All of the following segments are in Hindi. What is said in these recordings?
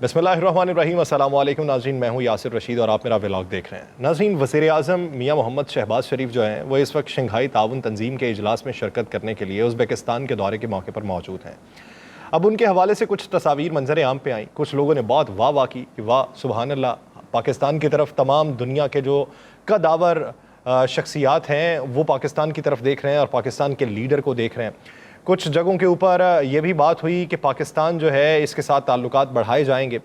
बिस्मिल्लाहिर्रहमानिर्रहीम। अस्सलाम वालेकुम नाज़रीन, मैं हूँ यासिर रशीद और आप मेरा व्लॉग देख रहे हैं। नाज़रीन, वज़ीर आज़म मियाँ मोहम्मद शहबाज शरीफ जो हैं वो इस वक्त शंघाई ताउन तंजीम के इजलास में शिरकत करने के लिए उज़्बेकिस्तान के दौरे के मौके पर मौजूद हैं। अब उनके हवाले से कुछ तस्वीर मंजर आम पे आई। कुछ लोगों ने बहुत वाह वाह की कि वाह सुबहान अल्लाह, पाकिस्तान की तरफ तमाम दुनिया के जो कदावर शख्सियात हैं वो पाकिस्तान की तरफ देख रहे हैं और पाकिस्तान के लीडर को देख रहे हैं। कुछ जगहों के ऊपर ये भी बात हुई कि पाकिस्तान जो है इसके साथ ताल्लुकात बढ़ाए जाएंगे।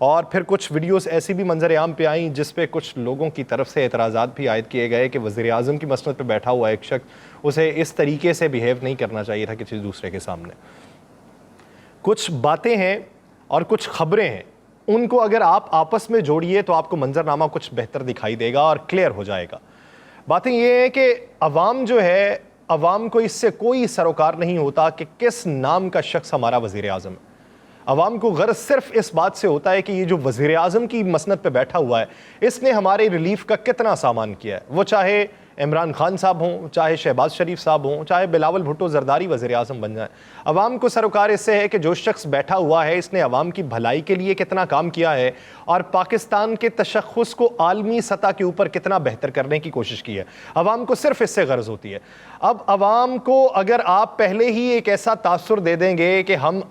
और फिर कुछ वीडियोस ऐसी भी मंजर आम पे आई जिस पे कुछ लोगों की तरफ से एतराज़ात भी आयद किए गए कि वज़ीर आज़म की मसनद पे बैठा हुआ एक शख्स, उसे इस तरीके से बिहेव नहीं करना चाहिए था किसी दूसरे के सामने। कुछ बातें हैं और कुछ ख़बरें हैं, उनको अगर आप आपस में जोड़िए तो आपको मंजरनामा कुछ बेहतर दिखाई देगा और क्लियर हो जाएगा। बातें ये हैं कि अवाम जो है, अवाम को इससे कोई सरोकार नहीं होता कि किस नाम का शख्स हमारा वज़ीर आज़म है। अवाम को गर्ज सिर्फ इस बात से होता है कि ये जो वज़ीर आज़म की मसनद पे बैठा हुआ है इसने हमारे रिलीफ का कितना सामान किया है। वो चाहे इमरान खान साहब हों, चाहे शहबाज शरीफ साहब हों, चाहे बिलावल भुट्टो ज़रदारी वज़ीर आज़म बन जाए, अवाम को सरोकार इससे है कि जो शख्स बैठा हुआ है इसने अवाम की भलाई के लिए कितना काम किया है और पाकिस्तान के तशख़्ख़ुस को आलमी सतह के ऊपर कितना बेहतर करने की कोशिश की है। अवाम को सिर्फ इससे गर्ज होती है। अब अवाम को अगर आप पहले ही एक ऐसा तासुर दे देंगे कि हम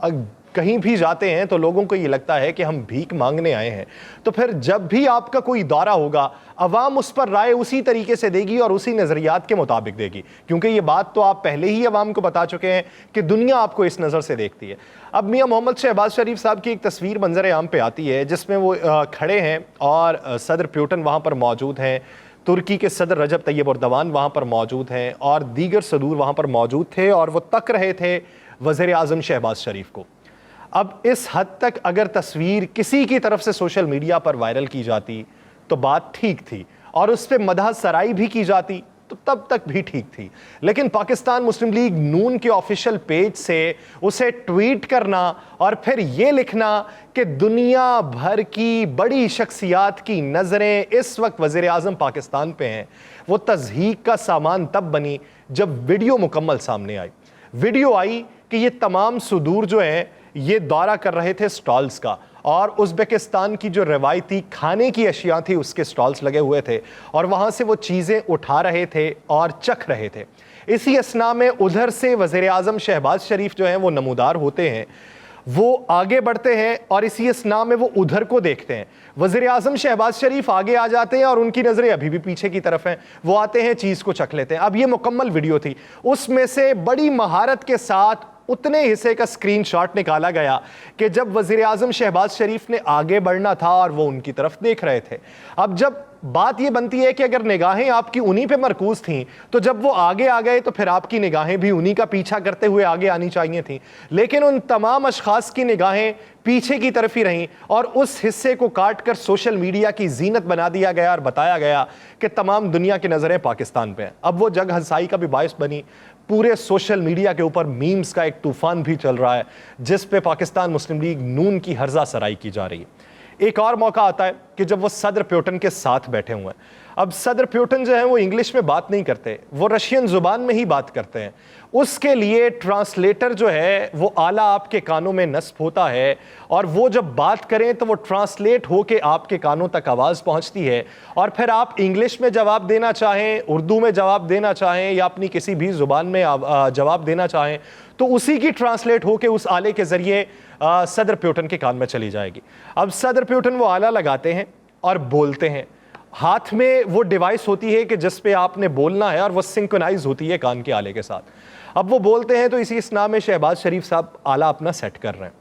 कहीं भी जाते हैं तो लोगों को ये लगता है कि हम भीख मांगने आए हैं, तो फिर जब भी आपका कोई दौरा होगा अवाम उस पर राय उसी तरीके से देगी और उसी नज़रियात के मुताबिक देगी, क्योंकि ये बात तो आप पहले ही अवाम को बता चुके हैं कि दुनिया आपको इस नज़र से देखती है। अब मियाँ मोहम्मद शहबाज शरीफ साहब की एक तस्वीर मंजर आम पे आती है जिसमें वो खड़े हैं और सदर प्यूटन वहाँ पर मौजूद हैं, तुर्की के सदर रजब तैयब एर्दोगान वहाँ पर मौजूद हैं और दीगर सदूर वहाँ पर मौजूद थे और वो तक रहे थे वज़ीर आज़म शहबाज शरीफ को। अब इस हद तक अगर तस्वीर किसी की तरफ से सोशल मीडिया पर वायरल की जाती तो बात ठीक थी और उस पर मदह सराई भी की जाती तो तब तक भी ठीक थी, लेकिन पाकिस्तान मुस्लिम लीग नून के ऑफिशियल पेज से उसे ट्वीट करना और फिर ये लिखना कि दुनिया भर की बड़ी शख्सियात की नज़रें इस वक्त वज़ीर आज़म पाकिस्तान पे हैं, वो तज़हीक का सामान तब बनी जब वीडियो मुकम्मल सामने आई। वीडियो आई कि ये तमाम सुदूर जो हैं ये दौरा कर रहे थे स्टॉल्स का और उज़्बेकिस्तान की जो रवायती खाने की अशिया थी उसके स्टॉल्स लगे हुए थे और वहाँ से वो चीज़ें उठा रहे थे और चख रहे थे। इसी असना में उधर से वज़ीर आज़म शहबाज शरीफ जो हैं वो नमूदार होते हैं, वो आगे बढ़ते हैं और इसी असना में वो उधर को देखते हैं। वज़ीर आज़म शहबाज शरीफ आगे आ जाते हैं और उनकी नज़रें अभी भी पीछे की तरफ हैं, वो आते हैं चीज़ को चख लेते हैं। अब ये मुकम्मल वीडियो थी, उसमें से बड़ी महारत के साथ उतने हिस्से का स्क्रीनशॉट निकाला गया कि जब वज़ीर आज़म शहबाज शरीफ ने आगे बढ़ना था और वो उनकी तरफ देख रहे थे। अब जब बात ये बनती है कि अगर निगाहें आपकी उन्हीं पे मरकूज थीं तो जब वो आगे आ गए तो फिर आपकी निगाहें भी उन्हीं का पीछा करते हुए आगे आनी चाहिए थी, लेकिन उन तमाम अशखास की निगाहें पीछे की तरफ ही रहीं और उस हिस्से को काट कर सोशल मीडिया की जीनत बना दिया गया और बताया गया कि तमाम दुनिया की नज़रें पाकिस्तान पे हैं। अब वो जग हंसाई का भी बायस बनी, पूरे सोशल मीडिया के ऊपर मीम्स का एक तूफान भी चल रहा है जिस पे पाकिस्तान मुस्लिम लीग नून की हर्जा सराई की जा रही है। एक और मौका आता है कि जब वो सदर प्यूटन के साथ बैठे हुए हैं। अब सदर प्यूटन जो है वो इंग्लिश में बात नहीं करते, वो रशियन ज़ुबान में ही बात करते हैं। उसके लिए ट्रांसलेटर जो है वो आला आपके कानों में नस्ब होता है और वो जब बात करें तो वो ट्रांसलेट होके आपके कानों तक आवाज़ पहुंचती है और फिर आप इंग्लिश में जवाब देना चाहें, उर्दू में जवाब देना चाहें या अपनी किसी भी ज़ुबान में जवाब देना चाहें तो उसी की ट्रांसलेट होके उस आले के ज़रिए सदर प्यूटन के कान में चली जाएगी। अब सदर प्यूटन वो आला लगाते हैं और बोलते हैं, हाथ में वो डिवाइस होती है कि जिस पे आपने बोलना है और वो सिंक्रोनाइज होती है कान के आले के साथ। अब वो बोलते हैं तो इसी इसना में शहबाज शरीफ साहब आला अपना सेट कर रहे हैं,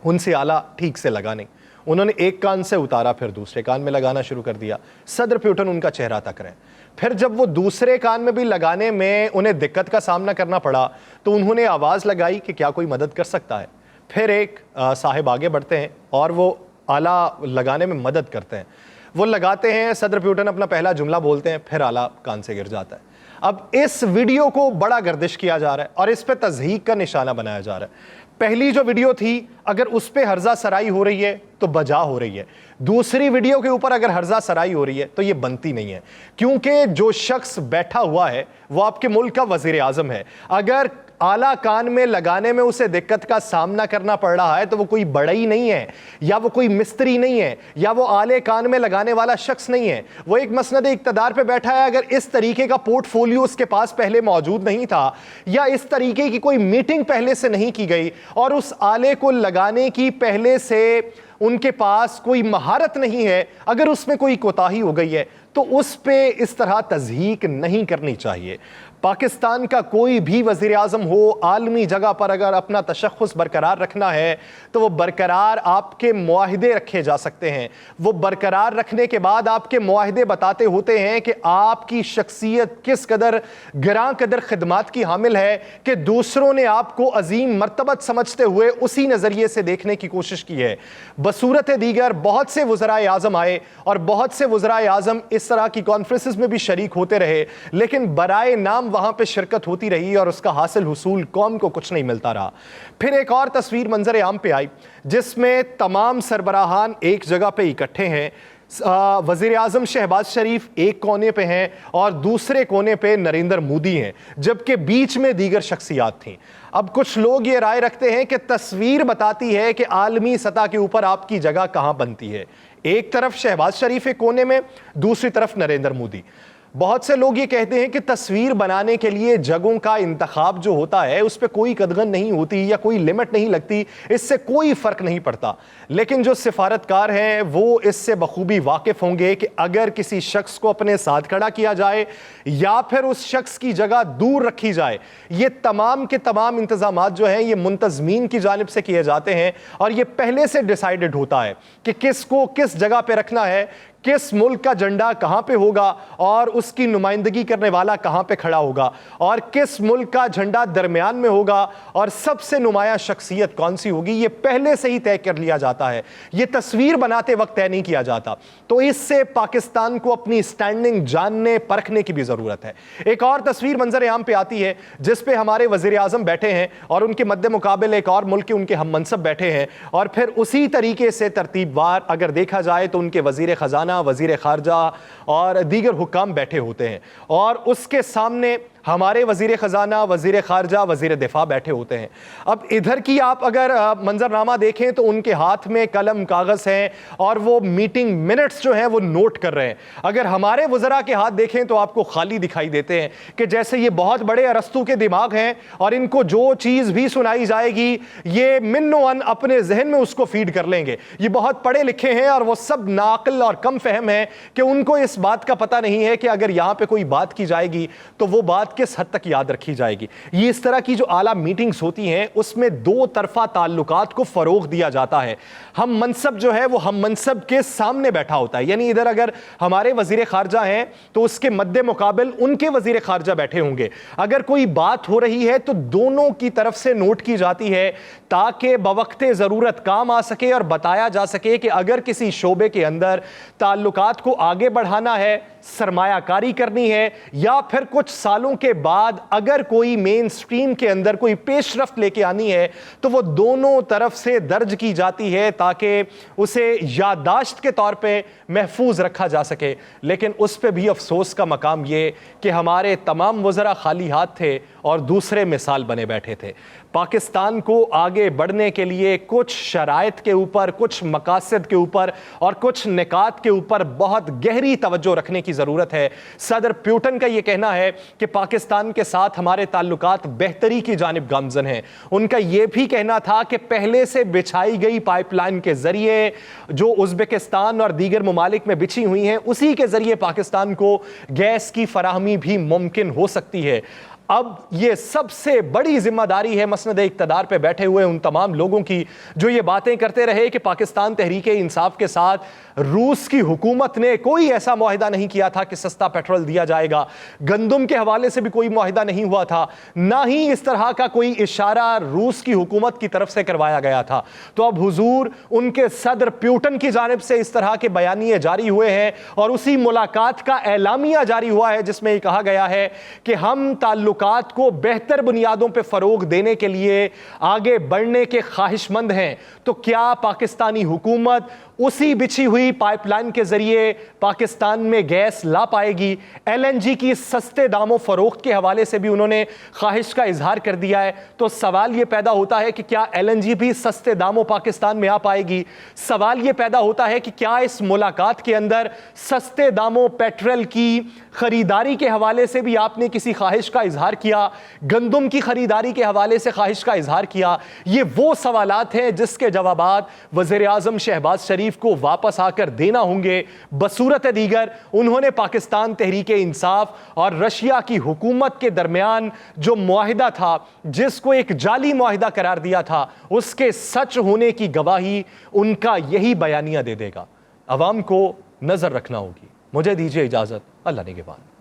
उनसे आला ठीक से लगा नहीं, उन्होंने एक कान से उतारा फिर दूसरे कान में लगाना शुरू कर दिया। सदर प्यूटन उनका चेहरा तक रहे, फिर जब वो दूसरे कान में भी लगाने में उन्हें दिक्कत का सामना करना पड़ा तो उन्होंने आवाज़ लगाई कि क्या कोई मदद कर सकता है। फिर एक साहिब आगे बढ़ते हैं और वो आला लगाने में मदद करते हैं, वो लगाते हैं, सदर प्यूटन अपना पहला जुमला बोलते हैं, फिर आला कान से गिर जाता है। अब इस वीडियो को बड़ा गर्दिश किया जा रहा है और इस पे तज़हीक का निशाना बनाया जा रहा है। पहली जो वीडियो थी अगर उस पर हर्जा सराई हो रही है तो बजा हो रही है, दूसरी वीडियो के ऊपर अगर हर्जा सराई हो रही है तो ये बनती नहीं है, क्योंकि जो शख्स बैठा हुआ है वो आपके मुल्क का वज़ीर आज़म है। अगर आला कान में लगाने में उसे दिक्कत का सामना करना पड़ रहा है तो वो कोई बढ़ई नहीं है, या वो कोई मिस्त्री नहीं है, या वो आले कान में लगाने वाला शख्स नहीं है। वो एक मसनद इक़्तिदार पे बैठा है। अगर इस तरीके का पोर्टफोलियो उसके पास पहले मौजूद नहीं था, या इस तरीके की कोई मीटिंग पहले से नहीं की गई, और उस आले को लगाने की पहले से उनके पास कोई महारत नहीं है, अगर उसमें कोई कोताही हो गई है तो उस पे इस तरह तज़हीक नहीं करनी चाहिए। पाकिस्तान का कोई भी वज़ीर आज़म हो, आलमी जगह पर अगर अपना तशख़्ख़ुस बरकरार रखना है तो वो बरकरार आपके मुआहदे रखे जा सकते हैं। वो बरकरार रखने के बाद आपके मुआहदे बताते होते हैं कि आपकी शख्सियत किस कदर गिरां कदर खिदमात की हामिल है कि दूसरों ने आपको अजीम मर्तबत समझते हुए उसी नज़रिए से देखने की कोशिश की है। बसूरत दीगर बहुत से वज़राए आज़म आए और बहुत से वज़राए आज़म इस तरह की कॉन्फ्रेंसेस में भी शरीक होते रहे, लेकिन बराए नाम वहां पे शिरकत होती रही और उसका हासिल हुसूल कौम को कुछ नहीं मिलता रहा। फिर एक और तस्वीर मंजर आम पे आई जिसमें तमाम सरबराहान एक जगह पे इकट्ठे हैं। वज़ीर आज़म शहबाज शरीफ एक कोने पे हैं और दूसरे कोने पे नरेंद्र मोदी हैं, जबकि बीच में दीगर शख्सियात थीं। अब कुछ लोग ये राय रखते हैं कि तस्वीर बताती है कि आलमी सतह के ऊपर आपकी जगह कहां बनती है। एक तरफ शहबाज शरीफ एक कोने में, दूसरी तरफ नरेंद्र मोदी। बहुत से लोग ये कहते हैं कि तस्वीर बनाने के लिए जगहों का इंतखाब जो होता है उस पर कोई कदगन नहीं होती या कोई लिमिट नहीं लगती, इससे कोई फर्क नहीं पड़ता। लेकिन जो सिफारतकार हैं वो इससे बखूबी वाकिफ होंगे कि अगर किसी शख्स को अपने साथ खड़ा किया जाए या फिर उस शख्स की जगह दूर रखी जाए, ये तमाम के तमाम इंतजामात जो हैं ये मुंतजमीन की जानिब से किए जाते हैं और ये पहले से डिसाइडेड होता है कि किसको किस जगह पे रखना है, किस मुल्क का झंडा कहां पे होगा और उसकी नुमाइंदगी करने वाला कहां पे खड़ा होगा, और किस मुल्क का झंडा दरमियान में होगा और सबसे नुमाया शख्सियत कौन सी होगी, ये पहले से ही तय कर लिया जाता है। ये तस्वीर बनाते वक्त तय नहीं किया जाता। तो इससे पाकिस्तान को अपनी स्टैंडिंग जानने परखने की भी जरूरत है। एक और तस्वीर मंजर आम पे आती है जिसपे हमारे वजीर आजम बैठे हैं और उनके मद्दे मुकाबिल एक और मुल्क के उनके हम मनसब बैठे हैं, और फिर उसी तरीके से तरतीबवार अगर देखा जाए तो उनके वजीर खजाना, वजीर खारजा और दीगर हुक्काम बैठे होते हैं, और उसके सामने हमारे वजीर खजाना, वजीर खारजा, वजीर दिफा बैठे होते हैं। अब इधर की आप अगर मंजरनामा देखें तो उनके हाथ में कलम कागज़ हैं और वो मीटिंग मिनट्स जो हैं वो नोट कर रहे हैं। अगर हमारे वज़रा के हाथ देखें तो आपको खाली दिखाई देते हैं कि जैसे ये बहुत बड़े अरस्तू के दिमाग हैं और इनको जो चीज़ भी सुनाई जाएगी ये मिन्नो अन अपने जहन में उसको फीड कर लेंगे। ये बहुत पढ़े लिखे हैं और वो सब नाक़िल और कम फहम है कि उनको इस बात का पता नहीं है कि अगर यहाँ पे कोई बात की जाएगी तो वो बात किस हद तक याद रखी जाएगी। ये इस तरह की जो आला मीटिंग्स होती हैं उसमें दो तरफा ताल्लुकात को फरोग दिया जाता है। हम मनसब जो है वो हम मनसब के सामने बैठा होता है, यानी इधर अगर हमारे वजीर खारजा हैं तो उसके मद्दे मुकाबिल उनके वजीर खारजा बैठे होंगे। अगर कोई बात हो रही है तो दोनों की तरफ से नोट की जाती है ताकि बवक्ते ज़रूरत काम आ सके और बताया जा सके कि अगर किसी शोबे के अंदर ताल्लुकात को आगे बढ़ाना है, सरमायाकारी करनी है, या फिर कुछ सालों के बाद अगर कोई मेन स्ट्रीम के अंदर कोई पेशरफ्त लेके आनी है तो वो दोनों तरफ से दर्ज की जाती है ताकि उसे याददाश्त के तौर पे महफूज रखा जा सके। लेकिन उस पे भी अफसोस का मकाम ये कि हमारे तमाम वज़रा खाली हाथ थे और दूसरे मिसाल बने बैठे थे। पाकिस्तान को आगे बढ़ने के लिए कुछ शराइत के ऊपर, कुछ मकासद के ऊपर और कुछ निकात के ऊपर बहुत गहरी तवज्जो रखने की ज़रूरत है। सदर प्यूटन का यह कहना है कि पाकिस्तान के साथ हमारे ताल्लुकात बेहतरी की जानिब गामज़न हैं। उनका यह भी कहना था कि पहले से बिछाई गई पाइपलाइन के ज़रिए जो उज़्बेकिस्तान और दीगर ममालिक में बिछी हुई हैं उसी के ज़रिए पाकिस्तान को गैस की फराहमी भी मुमकिन हो सकती है। अब ये सबसे बड़ी जिम्मेदारी है मसनद इक़्तिदार पे बैठे हुए उन तमाम लोगों की जो ये बातें करते रहे कि पाकिस्तान तहरीक इंसाफ के साथ रूस की हुकूमत ने कोई ऐसा मुआहिदा नहीं किया था कि सस्ता पेट्रोल दिया जाएगा, गंदम के हवाले से भी कोई मुआहिदा नहीं हुआ था, ना ही इस तरह का कोई इशारा रूस की हुकूमत की तरफ से करवाया गया था। तो अब हुजूर उनके सदर प्यूटन की जानिब से इस तरह के बयानिए जारी हुए हैं और उसी मुलाकात का एलामिया जारी हुआ है जिसमें कहा गया है कि हम ताल्लुक ताल्लुकात को बेहतर बुनियादों पर फरोग देने के लिए आगे बढ़ने के ख्वाहिशमंद हैं, तो क्या पाकिस्तानी हुकूमत उसी बिछी हुई पाइपलाइन के जरिए पाकिस्तान में गैस ला पाएगी? LNG की सस्ते दामों फरोख्त के हवाले से भी उन्होंने ख्वाहिश का इजहार कर दिया है। तो सवाल यह पैदा होता है कि क्या LNG भी सस्ते दामों पाकिस्तान में आ पाएगी? सवाल यह पैदा होता है कि क्या इस मुलाकात के अंदर सस्ते दामों पेट्रोल की खरीदारी के हवाले से भी आपने किसी ख्वाहिश का इजहार किया? गंदम की खरीदारी के हवाले से ख्वाहिश का इजहार किया? ये वो सवालात हैं जिसके जवाबात वज़ीर आज़म शहबाज शरीफ को वापस आकर देना होंगे। बसूरत दीगर उन्होंने पाकिस्तान तहरीक इंसाफ और रशिया की हुकूमत के दरमियान जो मुआहिदा था, जिसको एक जाली मुआहिदा करार दिया था, उसके सच होने की गवाही उनका यही बयानिया दे देगा। अवाम को नजर रखना होगी। मुझे दीजिए इजाजत। अल्लाह निगहबान।